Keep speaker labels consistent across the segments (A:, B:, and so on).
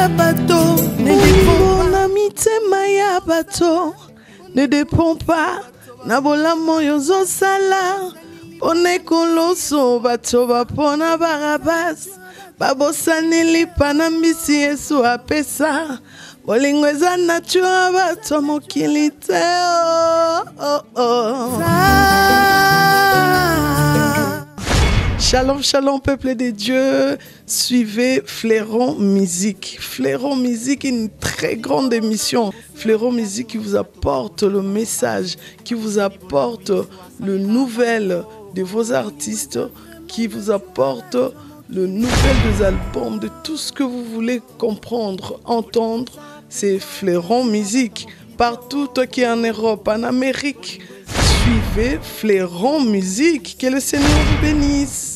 A: ya bato ne dépend na mitema ya bato ne dépend pas na bolamo yozo sala one koloso bato bapona barabas babosani lipa na mbisi Yesu apesa bolingo eza nature bato mokili te Shalom, shalom, peuple de Dieu. Suivez Fleuron Musique. Fleuron Musique est une très grande émission. Fleuron Musique qui vous apporte le message, qui vous apporte le nouvel de vos artistes, qui vous apporte le nouvel des albums, de tout ce que vous voulez comprendre, entendre. C'est Fleuron Musique. Partout qui est en Europe, en Amérique. Suivez Fleuron Musique. Que le Seigneur vous bénisse.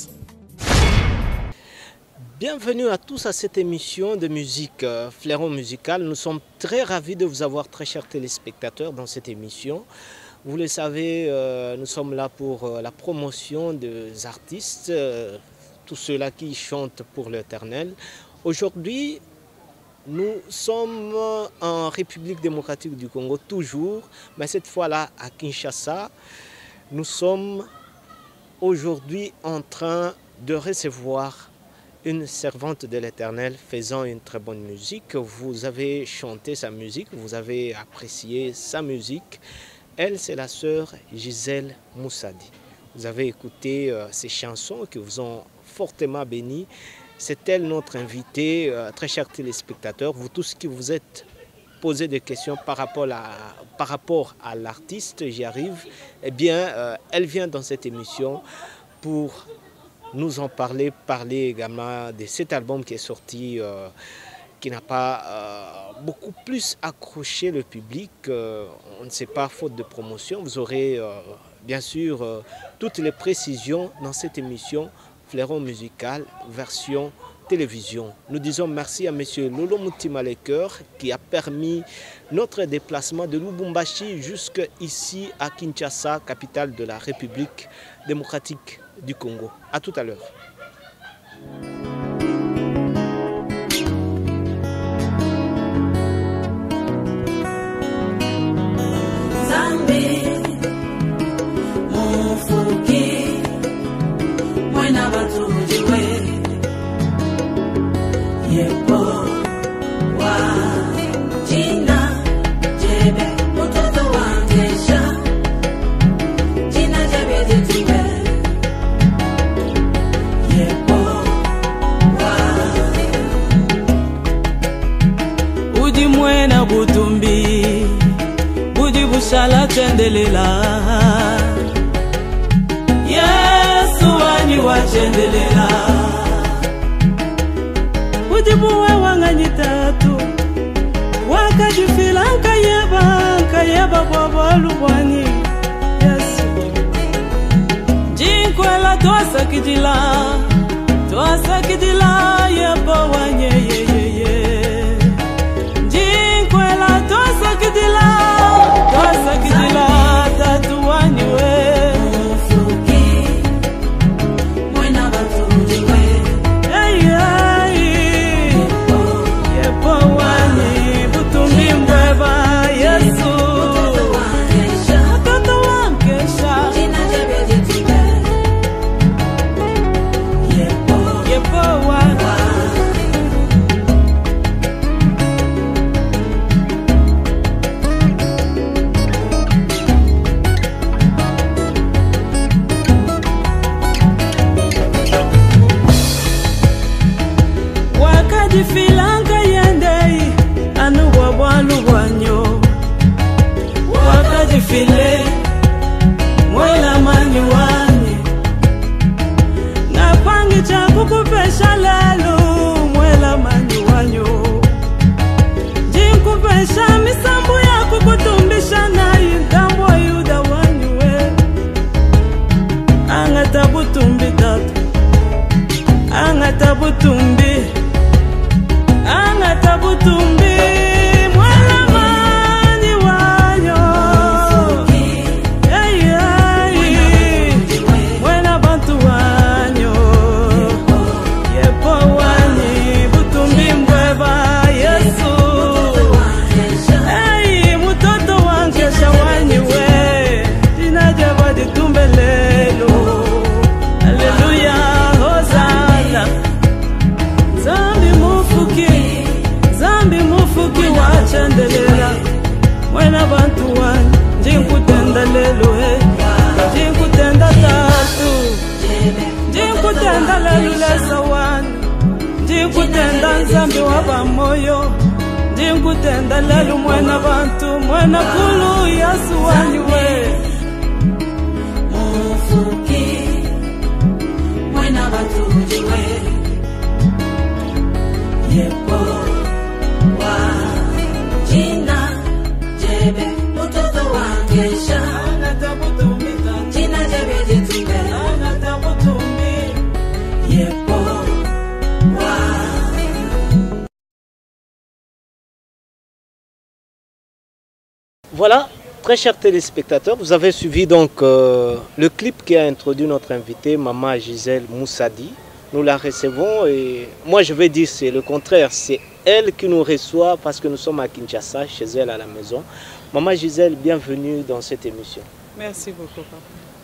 B: Bienvenue à tous à cette émission de musique Fleuron Musical. Nous sommes très ravis de vous avoir, très chers téléspectateurs, dans cette émission. Vous le savez, nous sommes là pour la promotion des artistes, tous ceux-là qui chantent pour l'Éternel. Aujourd'hui, nous sommes en République démocratique du Congo, toujours, mais cette fois-là à Kinshasa. Nous sommes aujourd'hui en train de recevoir une servante de l'Éternel faisant une très bonne musique. Vous avez chanté sa musique, vous avez apprécié sa musique. Elle, c'est la sœur Gisèle Moussadi. Vous avez écouté ses chansons qui vous ont fortement béni. C'est elle notre invitée, très chers téléspectateurs. Vous tous qui vous êtes posé des questions par rapport à l'artiste, j'y arrive. Eh bien, elle vient dans cette émission pour nous en parler également de cet album qui est sorti, qui n'a pas beaucoup plus accroché le public. On ne sait pas, faute de promotion. Vous aurez bien sûr toutes les précisions dans cette émission Fleuron Musical, version télévision. Nous disons merci à M. Lolo Mutima Lecoeur qui a permis notre déplacement de Lubumbashi jusqu'ici à Kinshasa, capitale de la République démocratique du Congo. À tout à l'heure.
A: Butumbi Budi bushala chendelela Yesu wani wa chendelela Budi buwe wangani tatu Wakajifila nkayeba bwaba lubwani Yesu Jinkwela toasa kidila Yeba wanye ye Toasa kidila tatuwani we Mwena batujiwe Yepo wani butumbi mbweba Yesu Mtoto wankesha Yepo wani
C: Ndikutenda nzambi wa bamoyo, ndikutenda lelu mwena bantu, mwena kulu yasu waniwe.
D: Mufuki, mwena bantu jiwe. Yepo, wa, jina, jebe, utoto wangesha. Jina jebe jitube. Yepo, wa.
B: Voilà, très chers téléspectateurs, vous avez suivi donc le clip qui a introduit notre invitée, Maman Gisèle Moussadi. Nous la recevons et moi je vais dire c'est le contraire, c'est elle qui nous reçoit parce que nous sommes à Kinshasa, chez elle à la maison. Maman Gisèle, bienvenue dans cette émission.
C: Merci beaucoup, papa.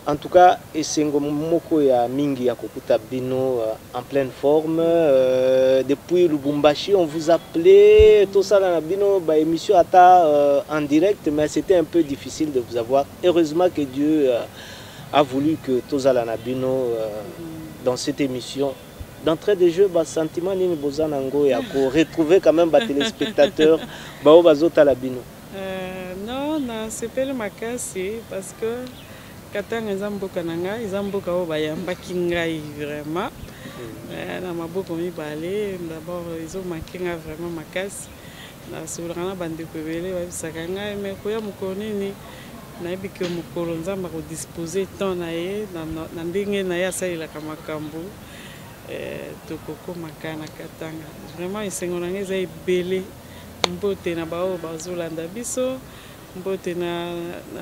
B: En tout cas, Esengo Moko ya Mingi ya Kokuta Bino en pleine forme. Depuis Lubumbashi, on vous appelait, tout ça dans la Bino, émission en direct, mais c'était un peu difficile de vous avoir. Heureusement que Dieu a voulu que Tozala Nabino dans cette émission. D'entrée de jeu, sentiment ni Bozanango et à retrouver quand même les téléspectateurs Bao Bazota Labino.
C: Non, c'est pas le makasi parce que Katanga Zamboka Nanga, Zamboka Obayambaki Ngai vraiment. Na maboko mibale, d'abord ils ont manqué vraiment makasi. Na soulana bande kobele wa bisakanga mais koya mukonini na ebike mukolo nzamba ko disposer temps na ye na ndenge na ya salila kama kambu tokoko makana Katanga. Vraiment isengo nanga eza ebele mbote na bao bazolanda biso. Mbote na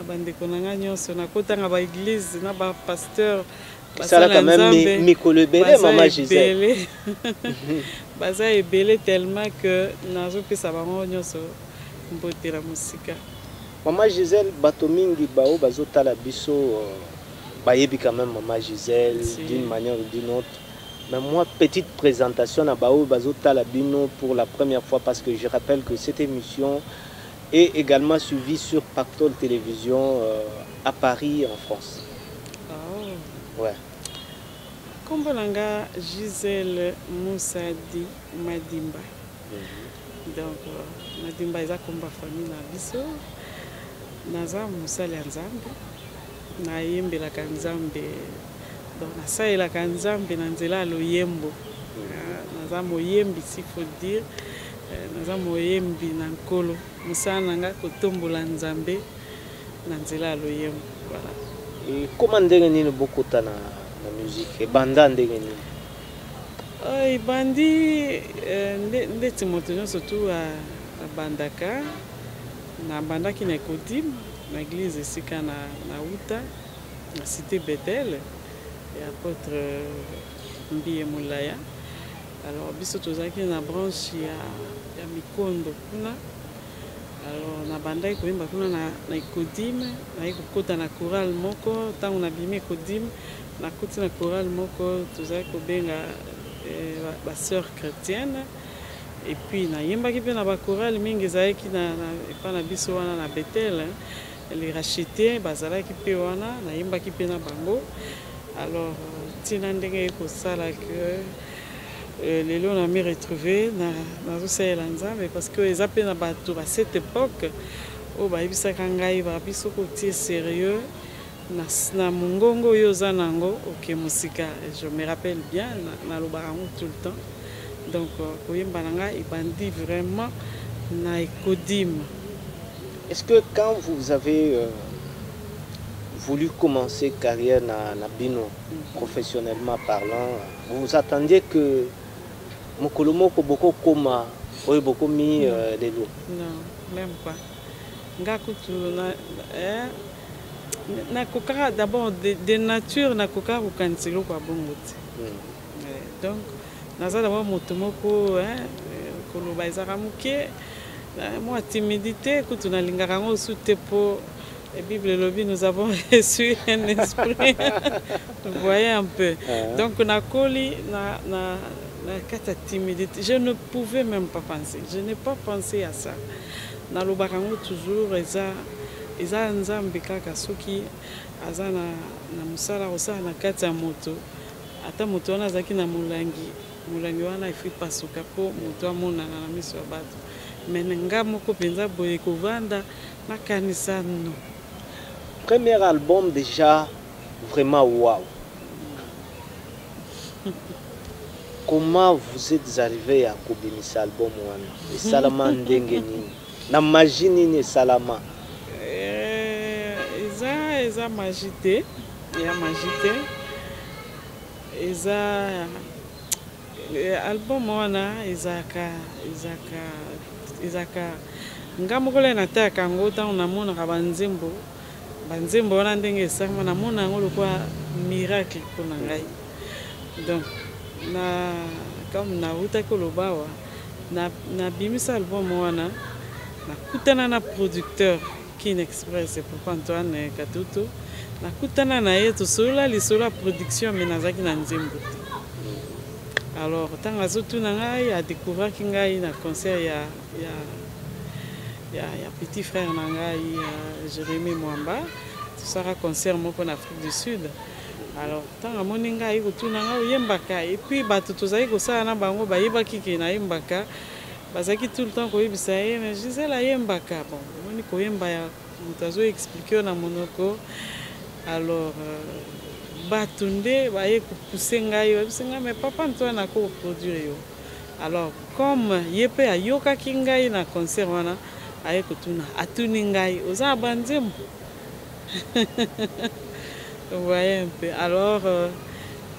C: bandeko nanga nyonso na kotanga ba église na ba pasteur
B: ça quand même mikolo belé Maman Gisèle baza
C: ebele tellement que nazo pesa bango nyonso mbote la musika.
B: Maman Gisèle bato mingi bao bazotala biso bayebi quand même Maman Gisèle d'une manière ou d'une autre. Mais moi, petite présentation à bao bazotala bino pour la première fois parce que je rappelle que cette émission et également suivi sur Pactol Télévision à Paris, en France.
C: Oh.
B: Ouais.
C: Kombolanga Gisèle Moussadi Madimba. Donc, Madimba est comme famille na biso. Naza Moussali Nzambe. Na yembe la kanzambe. Donc, na sa la kanzambe na nzela lo yembo. Naza moyembi, s'il faut dire. Naza moyembi na nkolo musana nga kotombola nzambe na nzela loyembo. Voilà.
B: Et comment ndenge nini bokota na musique et banda ndenge nini?
C: Bandi ndeti moto surtout à bandaka na bandaki na Kodim na église esika na Uta na cité Bethel et apôtre Mbiye Moulaya. Alors biso tozaki na branche ya Mikondo kuna. Alors na bandai koyemba kuna na Kodim na ikokota na chorale moko tango na bimi Kodim na koti na chorale moko tozaki kobenga ba sœur chrétienne et puis na yembaki pe na ba chorale mingi zaki na na biso wana na Bethel les rachetés bazalaki pe wana na yembaki pe na bango. Alors tina ndenge ko sala que les lois n'ont pas retrouvé dans le parce que les appels à cette époque au baïbisa kangai babiso côté sérieux na mungongo yozanango ok musika je me rappelle bien na lobarango tout le temps donc koyemba nanga ibandi vraiment na Kodim.
B: Est-ce que quand vous avez voulu commencer carrière na bino professionnellement parlant vous vous attendiez que Mokolomoko boko koma oyo boko mi les lots?
C: Non, même pas. Ngakutu na kokara d'abord de nature na kokara ukansilo kwa bongote. Donc naza d'abord motomoko koloba ezaka muke moi timidité kutu na lingaka ngo sute po la Bible lobby nous avons reçu un esprit. Vous voyez un peu. Donc na koli na timidité. Je ne pouvais même pas penser. Je n'ai pas pensé à ça. Dans le barango toujours, eza nzambe kaka soki azana na musala osala na kati ya moto. Ata moto wana zaki na mulangi mulangi wana ifi pasuka po moto amonana na miso ya bato me nga moko mpenza boye kovanda nakanisa no.
B: Premier album déjà vraiment wow. Comment vous êtes arrivé à kobimisa album wana? Esalama ndenge nini? Na magie nini esalama?
C: Eza magie te. Ya magie te. Eza album wana ezaka nga moko le nataka yango ntango namonaka banzembo wana ndenge esangama namona yango lokwa miracle mpona ngai. Donc comme nautaki koloba awa nabimisa album wana nakutana na producteur Kin Express Papa Antoine Katutu, nakutana na ye tosolola lisolo ya production me nazalaki na nzembo te. Alors ntango azotuna ngai adecouvriraki ngai na concert ya petit frère na ngai Jérémy Mwamba, tosala concert moko na Afrique du Sud. Alors ntango amoni ngai kotuna ngai oyembaka et puis bato tozali kosala na bango bayebaki ke nayembaka bazalaki tout le temps koyebisa ye mais Gisèle ayembaka. Bon omoni koyemba ya moto azoexplike na monoko. Alors bato nde baye kopuse ngai bayebisa ngai mais Papa Antoine akoproduire yo. Alors comme ye mpe ayokaki ngai na concert wana aye kotuna atuni ngai oza na banzembo. Vous voyez un peu. Alors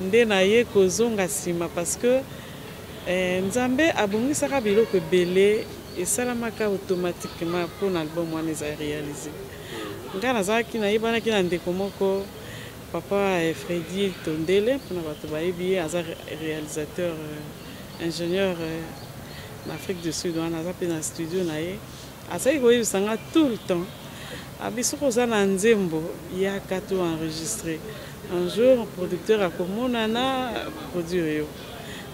C: nde na ye kozonga nsima parce que Nzambe abongisaka biloko ebele esalamaka automatiquement mpona album wana eza réalisé. Nga nazalaki nayebanaki na ndeko moko papa Freddy Tondele mpona bato bayebi ye aza réalisateur ingénieur en Afrique du Sud wana aza mpe na studio na ye azalaki koyebisanga tout le temps abiso koza na nzembo yaka to enregistré. Un jour un producteur akomona na produire yo.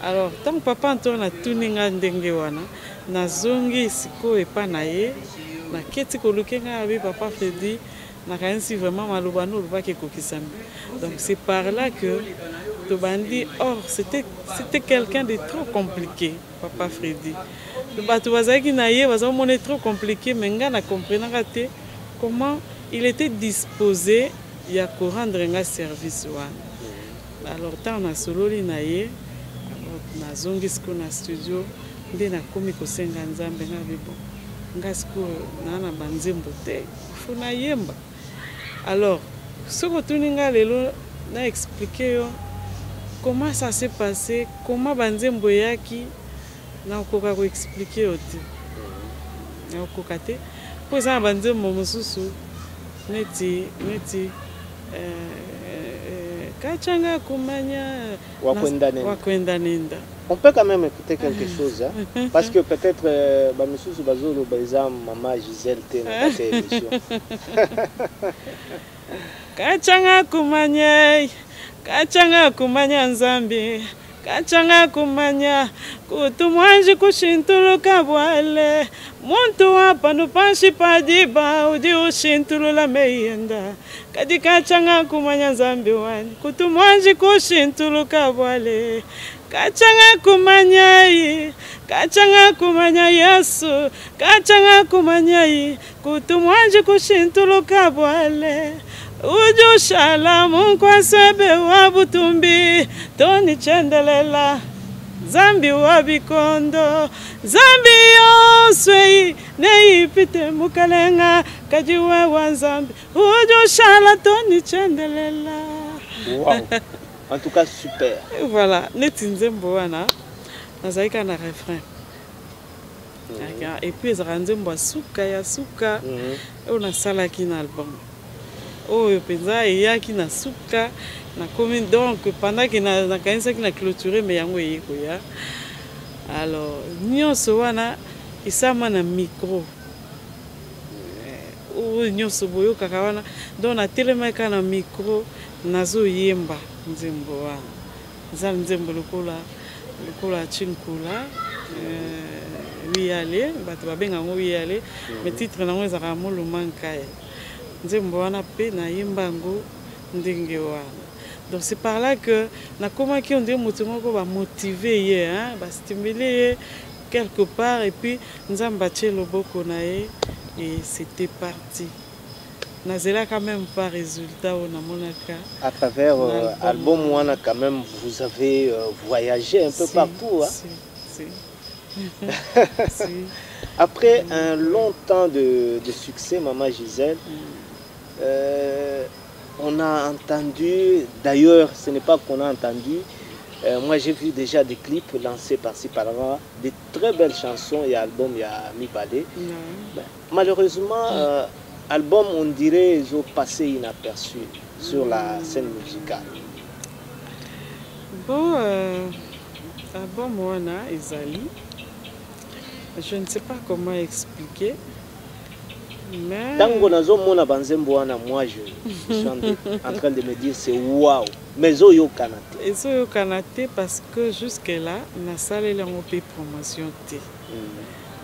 C: Alors tant Papa Antoine atuni nga ndenge wana nazongi siko epa na ye na keti koluke nga abi Papa Freddy nakanisi vraiment maloba no lobaki kokisami. Donc c'est par là que tobandi c'était quelqu'un de trop compliqué Papa Freddy. Le bato bazaki na ye bazamona trop compliqué mais nga na comprenaka te comment il était disposé à rendre un service. Alors, tant on a sololi na ye, na zongi sko na studio, nde na komi ko senga nzambe na bibo. Nga sko na banzembo te, funa yemba. Alors, ce que tu n'as lelo na expliqué yo comment ça s'est passé, comment banzembo yaki na koka ko expliquer yo te. Na koka te. Poza banzembo mosusu neti kachanga kumanya wakwenda nenda.
B: On peut quand même écouter quelque chose hein? Parce que peut-être bamususu bazolo baza maman Gisèle te na cette émission.
C: Kachanga kumanya nzambi kachanga kumanya kutumwanji kushintuluka bwale muntu hapa nupanshi padiba udi ushintulula meyenda kadi kachanga kumanya nzambi wani kutumwanji kushintuluka bwale kachanga kumanya Yesu kachanga kumanya kutumwanji kushintuluka bwale uju shalamu kwa sebe wa butumbi toni chendelela zambi wa bikondo zambi yoswei neipite mukalenga kajiwe wa zambi uju shala toni chendelela.
B: Wow. En tout cas super.
C: Et voilà, neti nzembo wana nazaika na refrain. Et puis ezaka nzembo ya suka on a salaki na album. Oh, penza eyaki na suka na commune donc pendant que na kanisa ki na clôturer mais yango yeko ya. Alors nyonso wana isama na micro. Oh nyonso boyo kaka wana donc na telemaka na micro nazo yemba nzembo wana. Nzala nzembo lokola chinkula wiyale bato babenga ngo wiyale mais titre nango ezaka molo mankaye. Nzembo wana pe na yembango ndenge wana. Donc c'est par là que na comment qui on dit motivement va motiver hein, va stimuler quelque part et puis nous avons battu le boko nae et c'était parti. Nazela quand même pas résultat au namonaka.
B: À travers album Wana quand même vous avez voyagé un peu partout hein.
C: Si.
B: Après un long temps de succès, Maman Gisèle, on a entendu, d'ailleurs ce n'est pas qu'on a entendu, moi j'ai vu déjà des clips lancés par-ci par-là, des très belles chansons et albums, il y a Mi Balé. Malheureusement, album on dirait ils ont passé inaperçus sur la scène musicale.
C: Bon, album Wana Ezali. Je ne sais pas comment expliquer, mais...
B: Tango nazo mona banzembo wana, moi je suis en train de me dire c'est waouh. Mais Zoyo Kanate.
C: Et Zoyo Kanate parce que jusque là, na salle est en promotion T.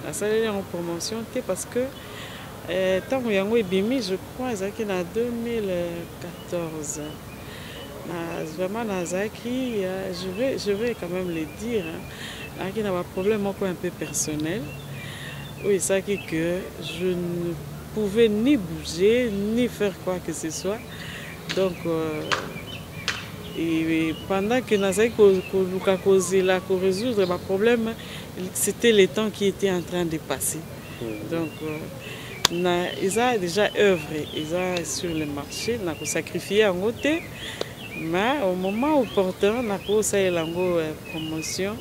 C: La salle est en promotion T parce que Tango Yango et Bimi, je crois, c'est en 2014. Vraiment Nazaki, je vais quand même le dire. Il y a un problème encore un peu personnel. Oui, ça qui que je ne pouvais ni bouger, ni faire quoi que ce soit. Donc, et pendant que Nazaki a résoudre ma problème, c'était le temps qui était en train de passer. Donc, ils ont déjà œuvré, ils ont sur le marché, ils ont sacrifié en côté. Mais au moment opportun, on a fait la promotion.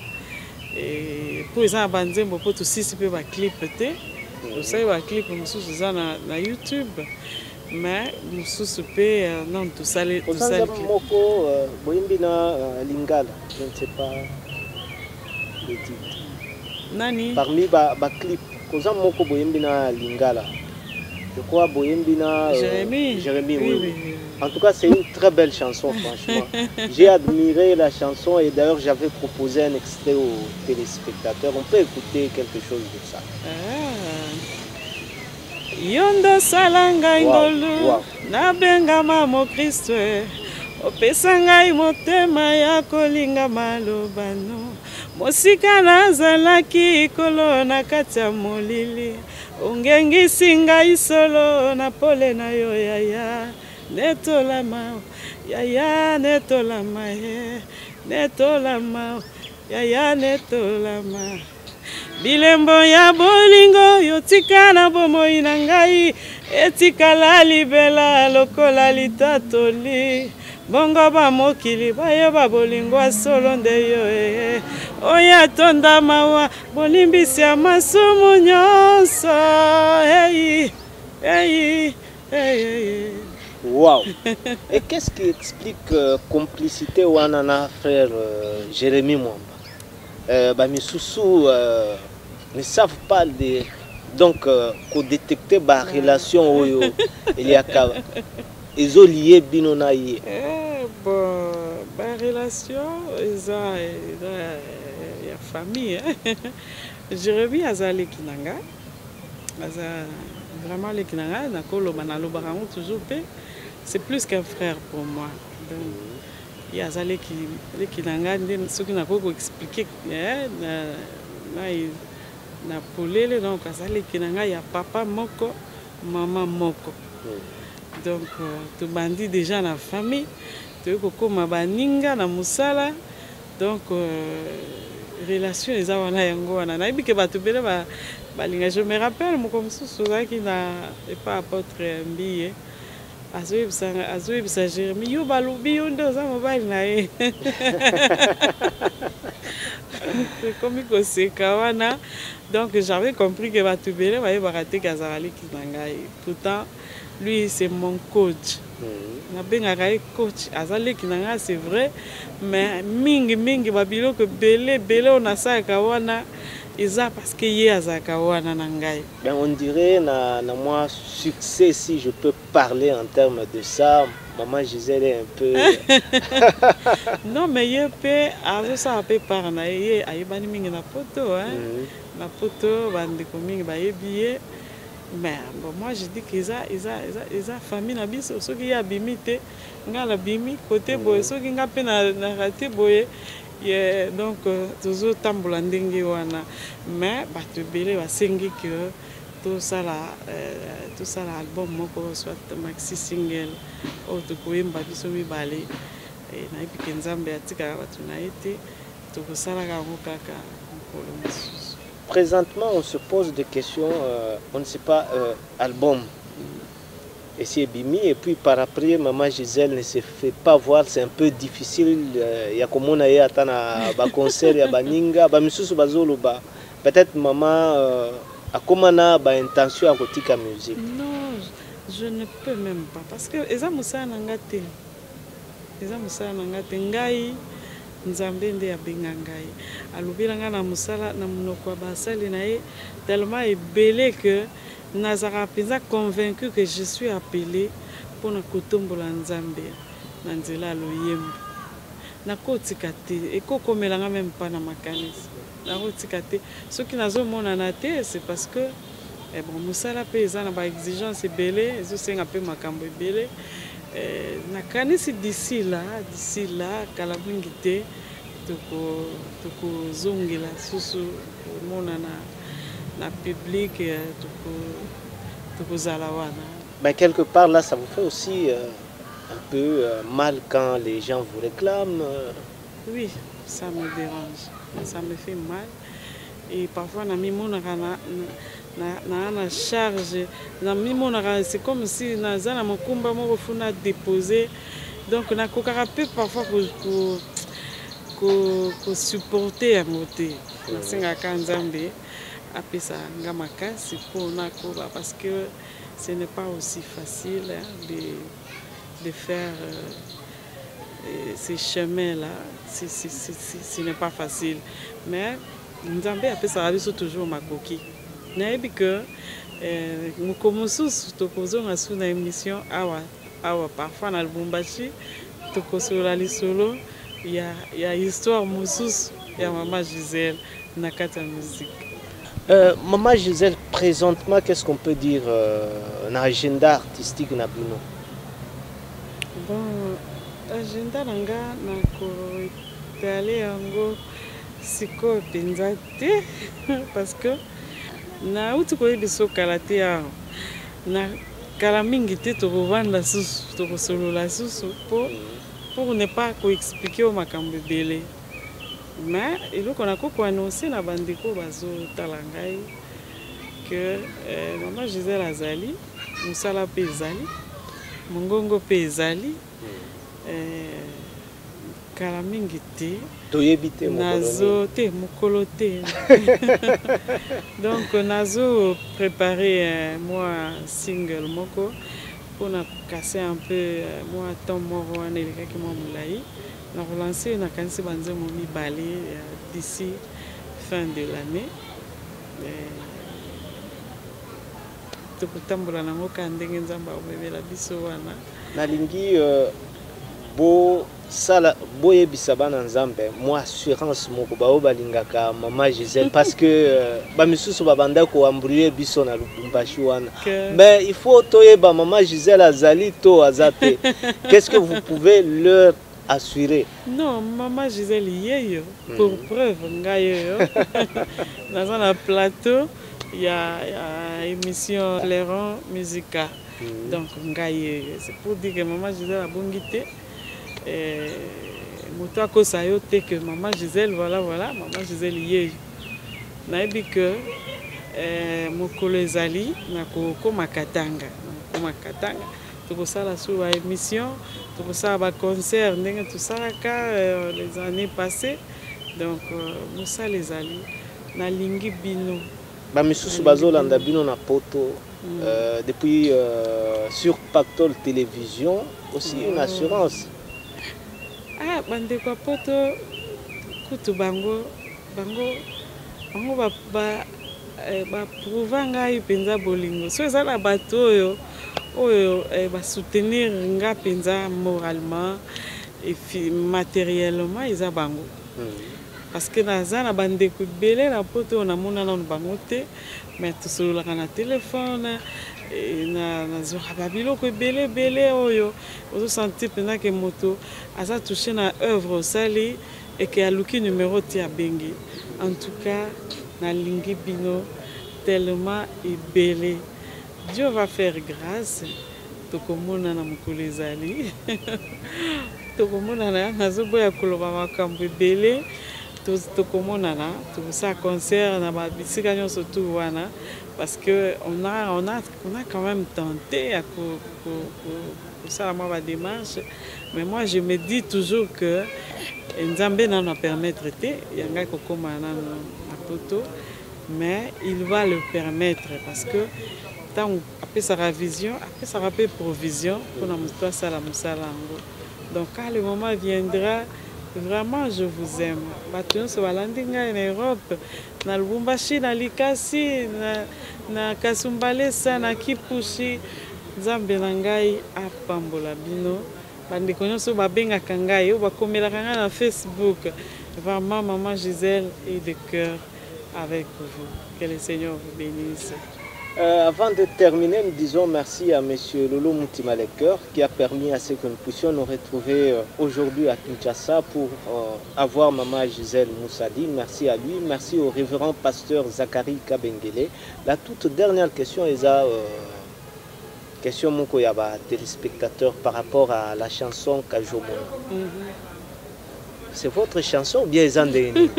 C: Et pour les gens qui ont fait aussi des clips, ils ont clip sur YouTube. Mais nous non tout ça les
B: Lingala, je ne sais pas le titre.
C: Nani?
B: Parmi les clips, ils ont Lingala. Je crois Boyembina Jérémy, oui. En tout cas, c'est une très belle chanson, franchement. J'ai admiré la chanson et d'ailleurs, j'avais proposé un extrait aux téléspectateurs. On peut écouter quelque chose de ça.
C: Yondo salanga ingolu na bengama mo Kristo opesa ngai motema ya kolinga malobano mosika nazalaki kolo na kati ya molili ongengisi ngai solo na pole na yo yaya netolama yaya netolama netolama yaya netolama bilembo ya bolingo yotika na bomoi na ngai etikala libela lokola litatoli bongo ba mokili bayeba bolingo solo nde yo oya tonda mawa bolimbisi ya masumu nyonso
B: Wow. Et qu'est-ce qui explique complicité Wanana frère Jérémy Mwamba? Bamisusu ne savent pas de donc qu'on détecter la relation il y a ils ont lié binonaïe.
C: Bon, la relation ils ont famille. Jérémy azali kinanga, vraiment les kinanga na kolo banalo barango toujours pe. C'est plus qu'un frère pour moi. Donc, il y a azali kinanga ce qui n'a pas expliqué na polele donc azali kinanga ya papa moko maman moko. Donc tu bandis déjà la famille, tu koko mabaninga na musala donc relation les awana yango wana na ibike batu bele ba balinga. Je me rappelle mon comme ça qui n'a pas apôtre mbiye azoyebisa Jérémy yo balobi yo nde oza mobali na ye comme koseka wana. Donc j'avais compris que Batubele va y avoir raté Kazarali Kinangai. Pourtant, lui c'est mon coach. Na benga coach Azali Kinanga c'est vrai, mais mingi babilo que belé on a ça kawana isa parce que y a ça kawana nangai.
B: Ben on dirait na moi succès si je peux parler en termes de ça. Maman Gisèle est un peu
C: non mais il peut azo ça peut parler ayebani mingi na photo hein. Na poto bande komingi ba yebiye Mais bon, moi je dis qu'ils ont famille na biso ceux qui a bimité nga la bimi côté boye ceux qui nga pe na raté boye donc toujours tambola ndenge wana mais bato belé basengi que tout ça album moko soit maxi single o to koyemba biso mibale na epi Nzambe atika bato na été to kosala ka kaka mokolo mosusu.
B: Présentement, on se pose des questions, on ne sait pas, album. Et c'est Bimi, et puis par après, Maman Gisèle ne se fait pas voir, c'est un peu difficile. Il y a comme on a eu à un concert, il y a Baninga, peut-être Maman a comme on a une intention à côté de la musique.
C: Non, je ne peux même pas, parce que les Amoussa Nangate, Ngai. Nzambe nde abenga ngai alobelanga na musala na munoko basali na ye tellement ebele que nazara penza convaincu que je suis appelé pour na kotombola Nzambe na nzela loyembo na kotika te ekokomelanga même pas na makanisi na kotika te soki nazomona na te c'est parce que bon musala pe eza na ba exigence ebele ezosenga pe makambo ebele nakanisi d'ici là kala mingi te tokozongela susu mona na public tokozala wana.
B: Mais quelque part là ça vous fait aussi un peu mal quand les gens vous réclament.
C: Oui, ça me dérange, ça me fait mal et parfois na mimona na charge na mimona c'est comme si naza na mokumba moko funa déposer donc na kokaka pe parfois ko supporter à monter na singa Nzambe apesa nga makasi pona ko parce que ce n'est pas aussi facile de faire ces chemins là ce n'est pas facile mais Nzambe apesa biso toujours makoki. Nayebi que mukomosusu tokozonga su na émission awa parfois na Lubumbashi tokosola lisolo ya histoire mosusu ya Maman Gisèle na kata musique.
B: Maman Gisèle, présentement, qu'est-ce qu'on peut dire dans l'agenda artistique na bino?
C: Bon, agenda nanga na ko tale yango siko penza te parce que na uti koyebiso kala te awa na kala mingi te tokovanda susu tokosolola susu pour ne pas koexpliquer o makambo ebele mais eloko nako koannonce na bandeko bazotala ngai que Maman Gisèle azali mosala mpe ezali mongongo mpe ezali kala mingi te nazo te mokolo te donc nazo préparer moi single moko pour na casser un peu moi temps moko wana elekaki mwa molai na relancer na kanisi banzemo mibale d'ici fin de l'année tokotambola nango ka ndenge Nzambe amemela biso wana
B: nalingi bo sala boyebisa bana Nzambe moi assurance moko bao balingaka Maman Gisèle parce que bamisusu babanda ko embrouiller biso na Lubumbashi wana mais il faut toyeba Maman Gisèle azali to azate. Qu'est-ce que vous pouvez leur assurer?
C: Non, Maman Gisèle yeyo pour preuve ngayo dans un plateau il y a émission Fleron Musica donc ngayo c'est pour dire que Maman Gisèle a bongité moto akosa yo te que Maman Gisèle voilà Maman Gisèle yeyo nayebi que mokolo ezali na kokoma katanga tokosala sur ba émission tokosala ba concert ndenge tosalaka les années passées donc mosala ezali nalingi bino
B: bamisusu bazolanda bino na poto depuis sur Pactole Télévision aussi une assurance.
C: Ah, bandeko poto kutu bango prouva ngai penza bolingo so ezala bato oyo soutenir nga penza moralement et matériellement eza bango parce que naza na bandeko ebele na poto namona nano bango te mais tosololaka na telefone nazwaka babiloko ebele oyo ozosentir mpenza ke moto aza touché na œuvre osali eke aluki numéro te abengi. En tout cas nalingi bino tellement ebele. Dieu va faire grâce. Tokomona na mokolo ezali tokomonana nazoboya koloba makambo ebele tokomonana tokosala concert na babisika nyonso tu wana parce que on a quand même tenté ya kosala mwa badémarche, mais moi je me dis toujours que nzambe nano permettre te yanga kokoma nano na poto, mais il va le permettre parce que après sa vision, après sa provision pour la sala musalango. Donc quand le moment viendra, vraiment je vous aime. Batuno se balandinga en Europe, na Lubumbashi, na Likasi, na Kasumbalesa, na Kipushi, Nzambe na ngai apambola bino. Bandeko nyonso babengaka ngai, bakomelaka ngai na Facebook. Vraiment maman Gisèle est de cœur avec vous. Que le Seigneur vous bénisse.
B: Avant de terminer, nous disons merci à M. Lolo Mutimalekeur qui a permis à ce que nous puissions nous retrouver aujourd'hui à Kinshasa pour avoir Maman Gisèle Moussadi. Merci à lui. Merci au révérend pasteur Zachary Kabengele. La toute dernière question est question Moko Yaba, téléspectateurs, par rapport à la chanson Kajomona. C'est votre chanson ou bien Zandéni?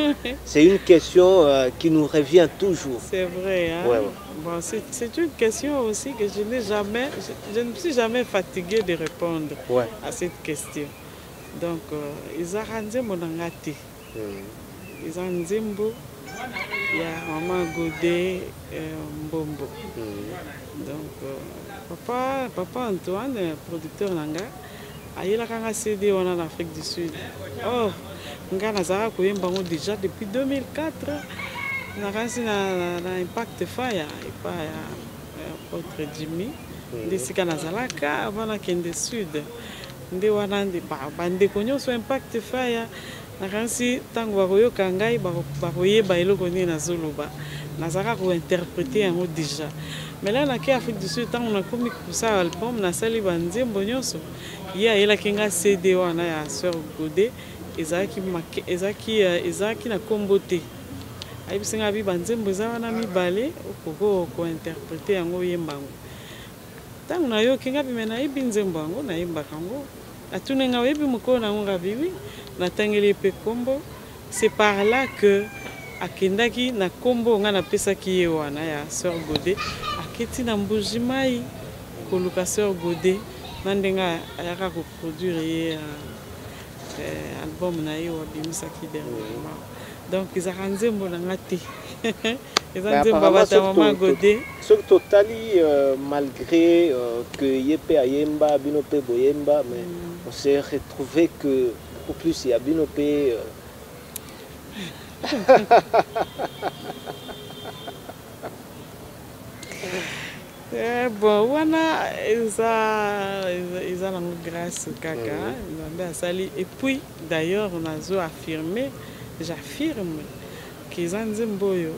B: C'est une question qui nous revient toujours.
C: C'est vrai. Hein? Ouais. Bon, c'est une question aussi que je ne me suis jamais fatiguée de répondre à cette question. Donc, ils ont rendu mon angati. Ils ont dit il y a Maman Godé Mbombo. Donc, papa Antoine, producteur Nanga, il a un CD en Afrique du Sud. Or, Ngana Koyembango déjà depuis 2004. On a réussi à Impact Fire, et pas autre Jimmy. D'ici qu'à Nazalaka, avant la Kende Sud. Ndé Wanandi, Bande Konyo sur Impact Fire. On a réussi, tant que Baroyo Kangai, Baroye Bailo Koni Nazoluba. Nazara ko interpréter en haut déjà. Mais là, en Afrique du Sud, tant on a commis pour ça album, on a sali Bandé Mbonyoso. Il y a la Kinga CD, on a la sœur Godé, Ezaki na Kombote. Aïe, c'est un peu de temps mi balé pour interpréter un peu yembango. Tant on a eu quelqu'un qui m'a dit binzembango na yembakango. A tout n'enga webi moko na unga biwi na tangeli pe kombo. C'est par là que akendaki na kombo nga na pesa ki yewana ya sœur Godé aketi na mbujimai ko luka sœur Godé nandenga ayaka ko produire album na yo bimisa ki dernièrement. Donc ils ont rendu mon angati. Ils ont dit Maman Godé.
B: Sur totali malgré que Yepe Ayemba, Binope Boyemba, mais on s'est retrouvé que au plus il y a Binope.
C: Bon, voilà, ils ont la grâce caca. Et puis d'ailleurs on a affirmé. J'affirme qu'ils ont dit mboyo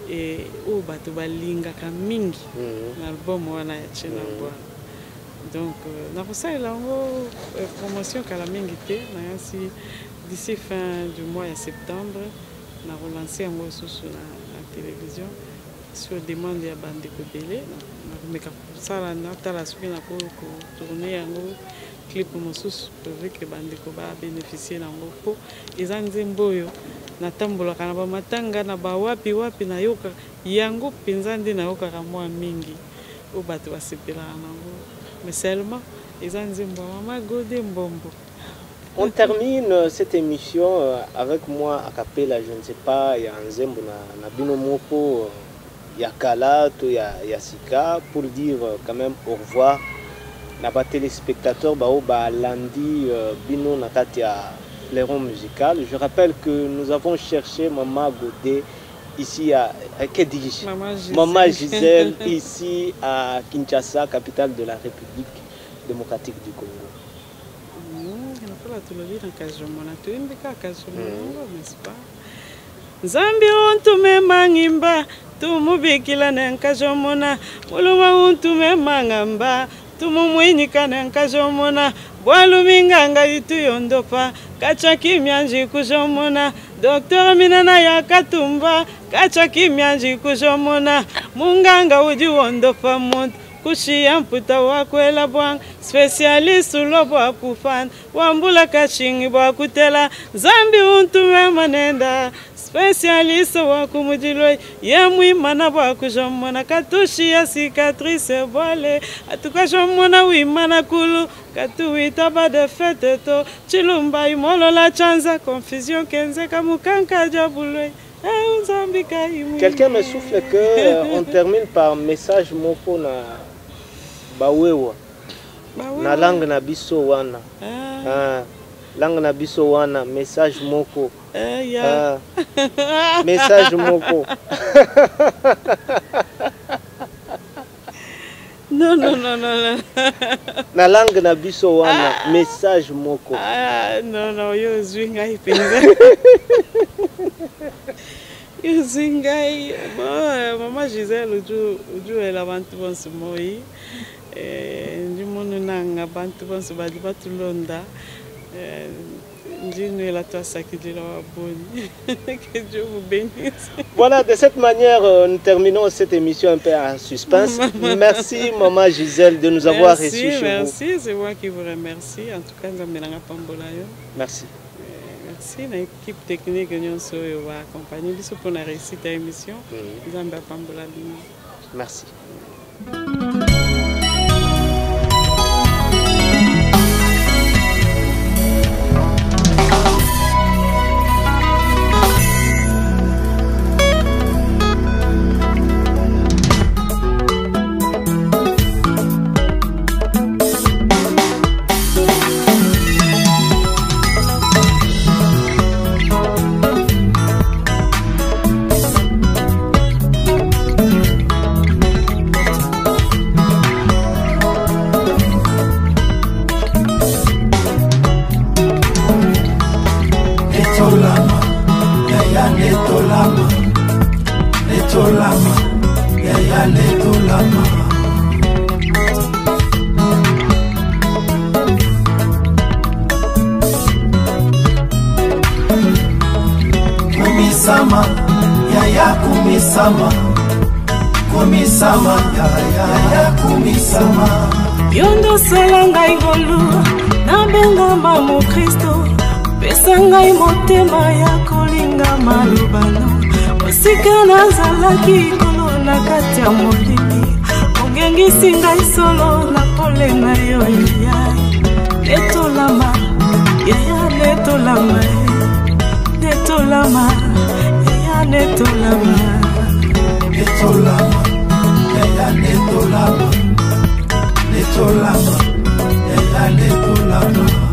C: et au bato balinga kamingi l'album wana ya chena bwa. Donc na kosa elango promotion kala mingi te na yasi d'ici fin du mois de septembre na relancer yango susu na télévision sur demande ya bande ko belé na meka sala na tala suki na ko tourner yango clip mosusu pour que bande ko ba bénéficier nango po ezanze mboyo na tambola kana ba matanga na ba wapi na yoka yango penza nde na yoka kamwa mingi o bato basepela nango mais seulement ezanze mboyo Maman Godé Mbombo.
B: On termine cette émission avec moi a cappella, je ne sais pas, il y a un zembo na bino moko ya kala to ya sika pour dire quand même au revoir. Na ba téléspectateurs ba landi bino na kati ya Fleuron Musical. Je rappelle que nous avons cherché Maman Godé ici à Maman Gisèle ici à Kinshasa, capitale de la République démocratique du Congo.
C: lokola tulobi na kajomona toyembi kaka kajomona n'est-ce pas Nzambi untume mangimba tumubikila nenkajomona muluma untume mangamba tumumwinyika nenkajomona bwaluminganga itu yondopa kacha kimyanji kujomona Docteur Minana Yakatumba kacha kimyanji kujomona munganga uji wondopa muntu kushia mputa wakwela bwang specialist ulobo akufan wambula kashingi bwakutela Zambi untume manenda specialist wakumujiloi yemwi mana bwakujomona katushia cicatrice bwale atukajomona wimana kulu katuwita ba de fete to chilumba imolo la chanza confusion kenze kamukanka jabuloi.
B: Quelqu'un me souffle que on termine par message moko na bawewa na langue na biso wana langue na biso wana message moko message moko
C: non
B: na langue na biso wana message moko
C: non yo zwinga ipenza yo zingai mama Gisèle uju ela bantu bonse moi ndimono nanga bantu bonse badi batulonda ndino la toisa qui dit la bonne que Dieu vous bénisse.
B: Voilà, de cette manière nous terminons cette émission un peu en suspense. Merci maman Gisèle de nous avoir reçus chez vous.
C: Merci, c'est moi qui vous remercie. En tout cas, nous avons pambolayo.
B: Merci.
C: Merci à l'équipe technique qui nous a accompagné pour la réussite de l'émission. Nous avons pambolayo.
B: Merci.
E: Yondo salanga igolu na benga mamu Kristo pesanga imotema ya kolinga malubano osika nazalaki ikolo na kati ya molili ogengisi ngai solo na pole na yo yaya netolama yaya netolama netolama yaya netolama
D: netolama yaya netolama netolama yaya netolama